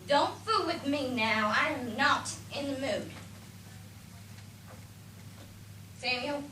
Don't fool with me now. I am not in the mood. Samuel?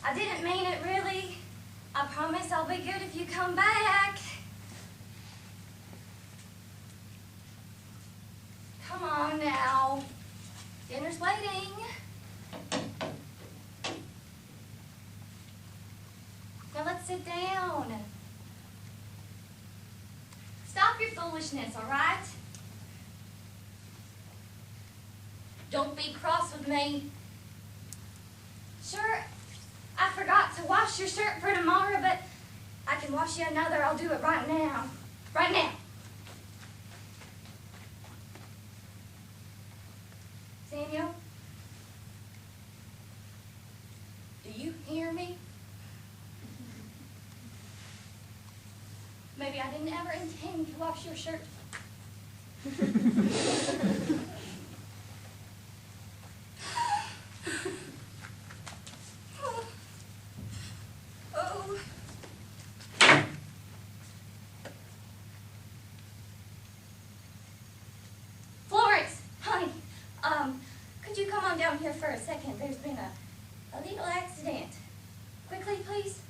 I didn't mean it, really. I promise I'll be good if you come back. Come on now. Dinner's waiting. Now let's sit down. Stop your foolishness, all right? Don't be cross with me. Sure, I forgot to wash your shirt for tomorrow, but I can wash you another. I'll do it right now. Right now. Samuel? Do you hear me? Maybe I didn't ever intend to wash your shirt. Oh. Florence, honey, could you come on down here for a second? There's been a little accident. Quickly, please.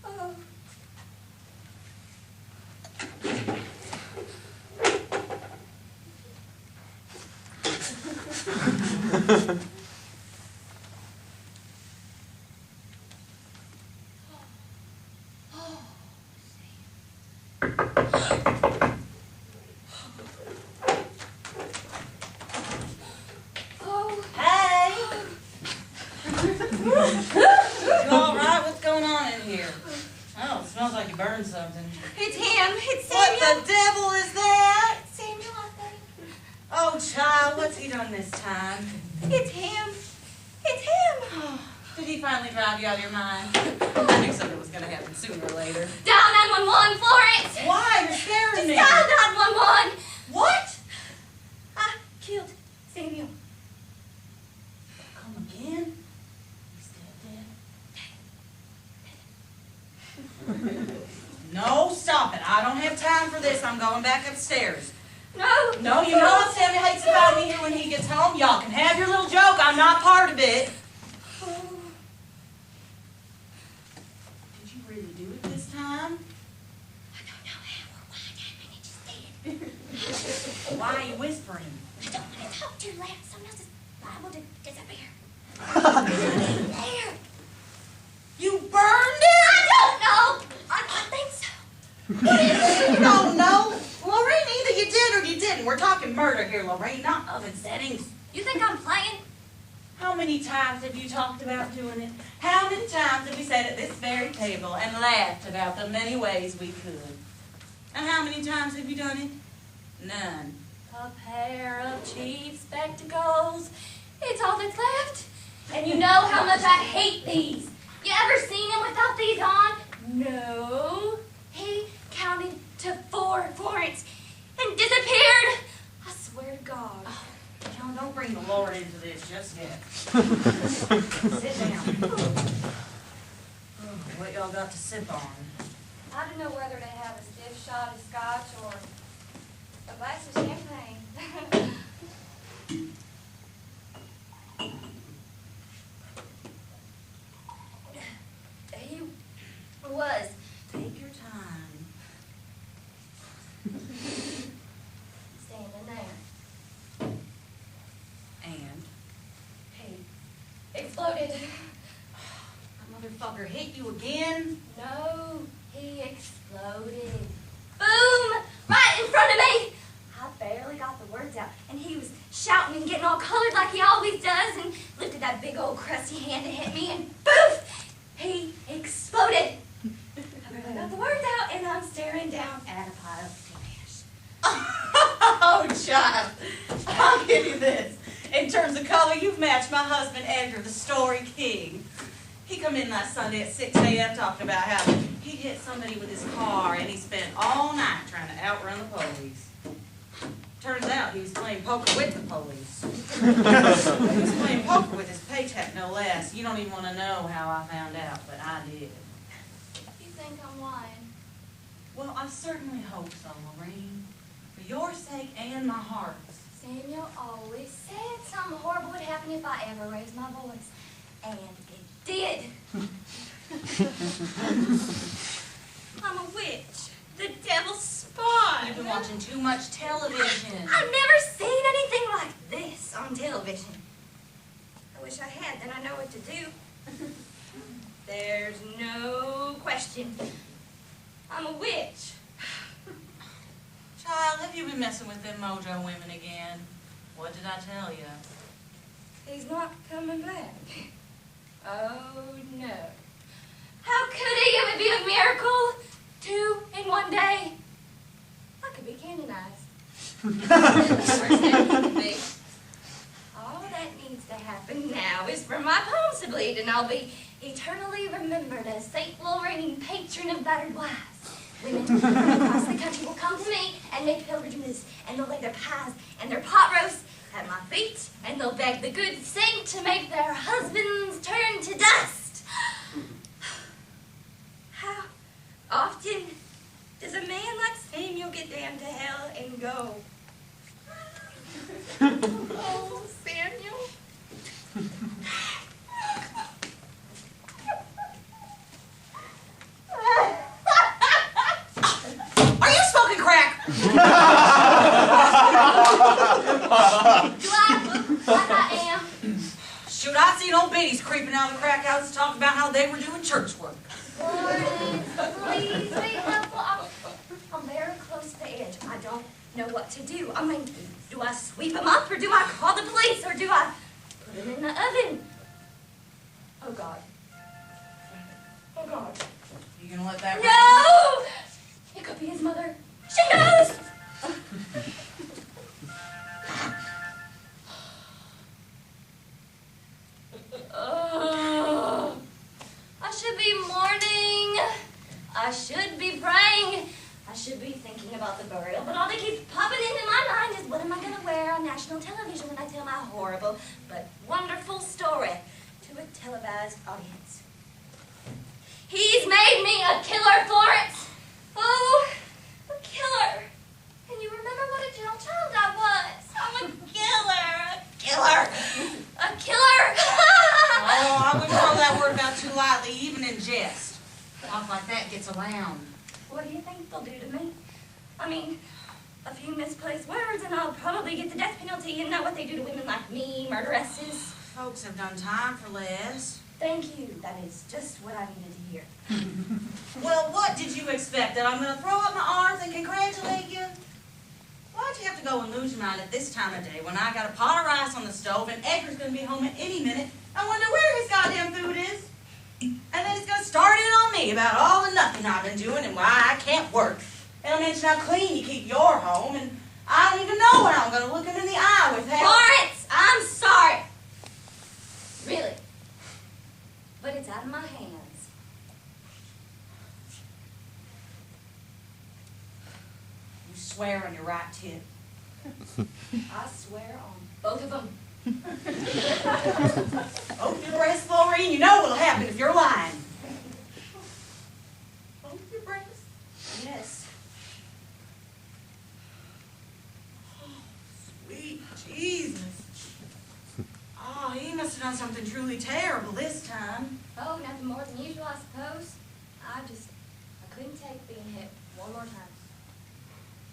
Oh. Burned something. It's him. It's Samuel. What the devil is that? Samuel, I think. Oh, child, what's he done this time? It's him. It's him. Did he finally drive you out of your mind? I knew something was going to happen sooner or later. Dial 911, Florence. Why? You're scaring me. Just dial 911. What? I killed Samuel. Come again? He's still dead. No, stop it. I don't have time for this. I'm going back upstairs. No. No, you know what Sammy hates about me here when he gets home? Y'all can have your little joke. I'm not part of it. Oh. Did you really do it this time? I don't know how or why it happened. It just did. Why are you whispering? I don't want to talk too loud. Someone else is liable to disappear. It's in there. You burned it? I don't know. I think so. What do you mean you don't know? Lorraine, either you did or you didn't. We're talking murder here, Lorraine, not oven settings. You think I'm playing? How many times have you talked about doing it? How many times have we sat at this very table and laughed about the many ways we could? And how many times have you done it? None. A pair of cheap spectacles. It's all that's left. And you know how much I hate these. You ever seen him without these on? No. He counted to 4, Florence, and disappeared. I swear to God. Oh, John, don't bring the Lord into this just yet. Sit down. Oh, what y'all got to sip on? I don't know whether to have a stiff shot of scotch or a glass of champagne. He was. Take your time. Standing there. And? He exploded. That motherfucker hit you again? No, he exploded. Boom! Right in front of me! I barely got the words out, and he was shouting and getting all colored like he always does, and lifted that big old crusty hand to hit me, and poof! He exploded. I barely got the words out, and I'm staring down at a pile of ash. Oh, child. I'll give you this. In terms of color, you've matched my husband Edgar, the story king. He come in last Sunday at 6 a.m. talking about how he hit somebody with his car and he spent all night trying to outrun the police. Turns out he was playing poker with the police. He was playing poker with his paycheck, no less. You don't even want to know how I found out, but I did. You think I'm lying. Well, I certainly hope so, Lorene. For your sake and my heart's. Samuel always said something horrible would happen if I ever raised my voice. And it did. I'm a witch. The devil's spawn. You've been watching too much television. I've never seen anything like this on television. I wish I had, then I know what to do. There's no question. I'm a witch. Child, have you been messing with them mojo women again? What did I tell you? He's not coming back. Oh, no. How could he? It would be a miracle. 2 in 1 day. I could be canonized. All that needs to happen now is for my palms to bleed, and I'll be eternally remembered as St. Lorraine, patron of battered wives. Women across the country will come to me and make pilgrimages, and they'll lay their pies and their pot roasts at my feet, and they'll beg the good saint to make their husbands turn to dust. How often does a man like Samuel get down to hell and go? Oh, Samuel. Are you smoking crack? Do I look like I am? Shoot, I seen old biddies creeping out of the crack houses talking about how they were doing church work. Florence, please be helpful. I'm very close to the edge. I don't know what to do. I mean, do I sweep them up, or do I call the police, or do I put them in the oven? Oh, God. Oh, God. You gonna let that No! It could be his mother. She knows! Oh, I should be mourning. I should be praying. I should be thinking about the burial, but all that keeps popping into my mind is, what am I going to wear on national television when I tell my horrible but wonderful story to a televised audience? He's made me a killer, Florence. Oh, a killer. Can you remember what a gentle child I was? I'm a killer. A killer. A killer. Oh, I wouldn't throw that word about too lightly, even in jest. Talk like that gets around. What do you think they'll do to me? I mean, a few misplaced words and I'll probably get the death penalty, and not what they do to women like me, murderesses. Folks have done time for less. Thank you. That is just what I needed to hear. Well, what did you expect? That I'm going to throw up my arms and congratulate you? Why'd you have to go and lose your mind at this time of day when I got a pot of rice on the stove and Edgar's going to be home at any minute? I wonder where his goddamn food is. And then he's going to start in on me about all the nothing I've been doing and why I can't work. And I'll mention how clean you keep your home, and I don't even know when I'm going to look him in the eye with that. Florence, I'm sorry. Really. But it's out of my hands. You swear on your right tip. I swear on both of them. Open your breast, Florine. You know what'll happen if you're lying. Open your breast. Yes. Oh, sweet Jesus. Oh, he must have done something truly terrible this time. Oh, nothing more than usual, I suppose. I couldn't take being hit one more time.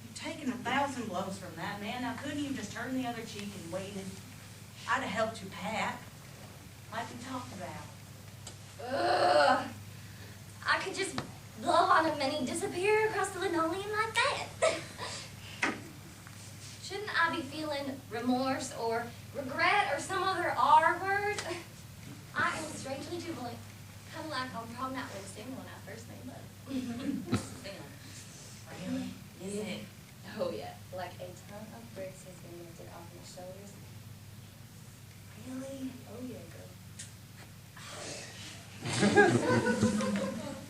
You've taken 1,000 blows from that man. Now, couldn't you just turn the other cheek and waited? I'd have helped you pack, like we talked about. Ugh. I could just blow on him and he'd disappear across the linoleum like that. Shouldn't I be feeling remorse or regret or some other R word? I am strangely jubilant. Kind of like on prom night Wednesday when I first made love. Really? Is it? Oh yeah, like a ton of bricks has been lifted off my shoulders. Really? Oh yeah, girl.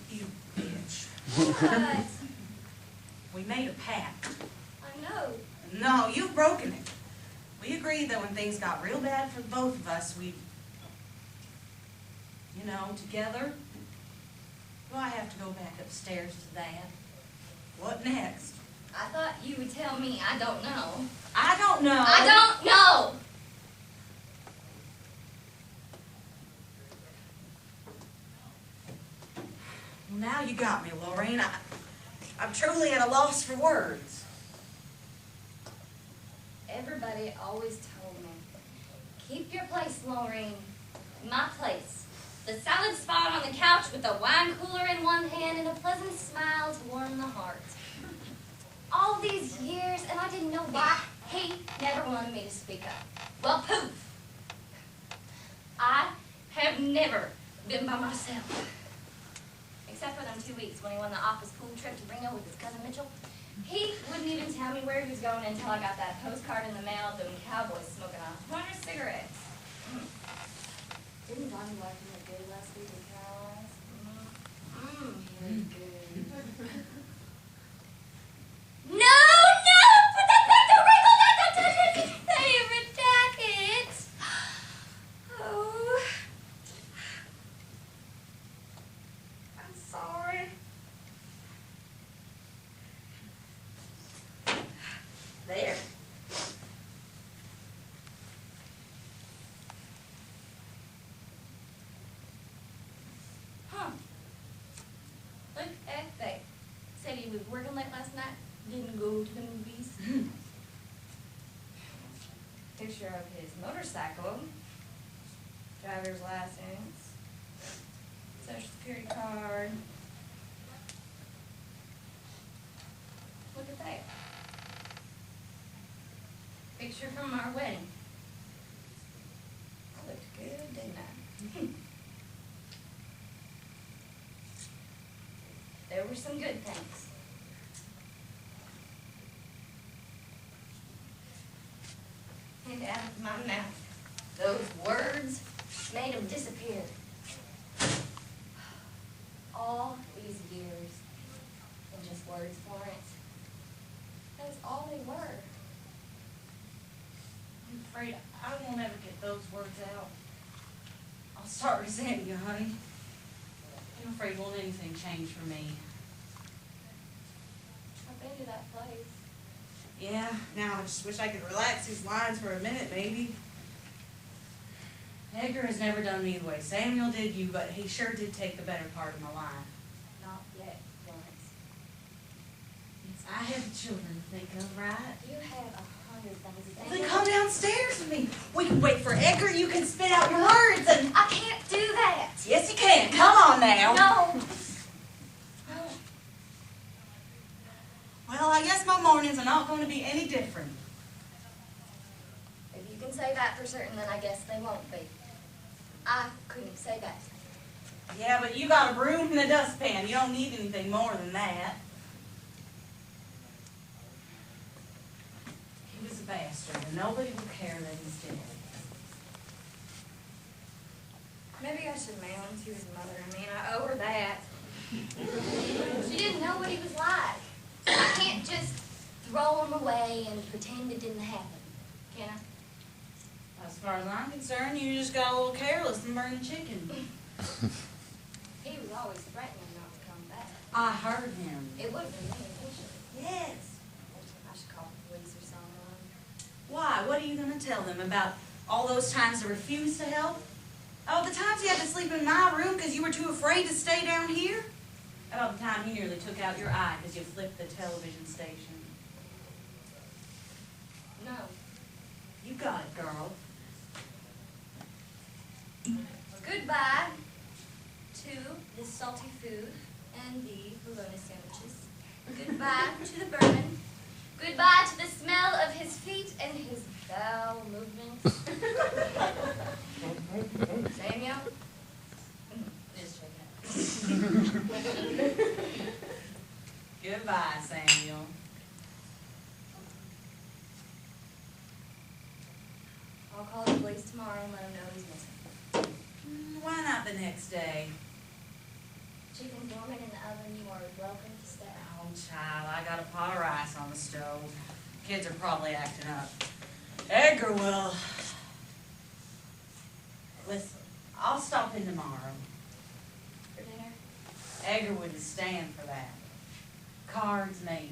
You bitch. What? We made a pact. I know. No, you've broken it. We agreed that when things got real bad for both of us, we'd, together, Do I have to go back upstairs to that? What next? I thought you would tell me. I don't know. I don't know. I don't know! Well, now you got me, Lorraine. I'm truly at a loss for words. Everybody always told me, keep your place, Lorraine. My place. The salad spot on the couch with a wine cooler in one hand and a pleasant smile to warm the heart. All these years, and I didn't know why he never wanted me to speak up. Well, Poof! I have never been by myself. Except for them 2 weeks when he won the office pool trip to Reno with his cousin Mitchell. He wouldn't even tell me where he was going until I got that postcard in the mail of them cowboys smoking 100 cigarettes. Didn't Donnie like him look good last week in Caroline's? He looked good. No, no! Put that back to wrinkle! Not touch it! Favorite jacket! Oh. I'm sorry. There. Huh. Look at that. Said he was working late last night. Didn't go to the movies. Picture of his motorcycle. Driver's license. Social security card. Look at that. Picture from our wedding. I looked good, didn't I? There were some good things. And out of my mouth, those words made them disappear. All these years, and just words, Florence. That's all they were. I'm afraid I won't ever get those words out. I'll start resenting you, honey. I'm afraid won't anything change for me. I've been to that place. Yeah, now I just wish I could relax these lines for a minute, maybe. Edgar has never done me the way Samuel did you, but he sure did take the better part of my life. Not yet, Florence. Yes, I have children to think of, right? You have 100 things to Then think come downstairs with me. We can wait for Edgar. You can spit out your words and... I can't do that. Yes, you can. Come on now. No. Well, I guess my mornings are not going to be any different. If you can say that for certain, then I guess they won't be. I couldn't say that. Yeah, but you got a broom and a dustpan. You don't need anything more than that. He was a bastard, and nobody will care that he's dead. Maybe I should mail him to his mother. I mean, I owe her that. She didn't know what he was like. I can't just throw him away and pretend it didn't happen, can I? As far as I'm concerned, you just got a little careless and burned the chicken. He was always threatening not to come back. I heard him. It would have been me, wouldn't it? Yes. I should call the police or someone. Why? What are you going to tell them about all those times they refused to help? Oh, the times you had to sleep in my room because you were too afraid to stay down here? About the time he nearly took out your eye because you flipped the television station. No. You got it, girl. Goodbye to this salty food and the bologna sandwiches. Goodbye to the bourbon. Goodbye to the smell of his feet and his bowel movements. Samuel? Just checking out. Goodbye, Samuel. I'll call the police tomorrow and let him know he's missing. Why not the next day? Chicken's warming in the oven. You are welcome to stay. Oh, child, I got a pot of rice on the stove. Kids are probably acting up. Edgar will. Listen, I'll stop in tomorrow. For dinner? Edgar wouldn't stand for that. Cards maybe.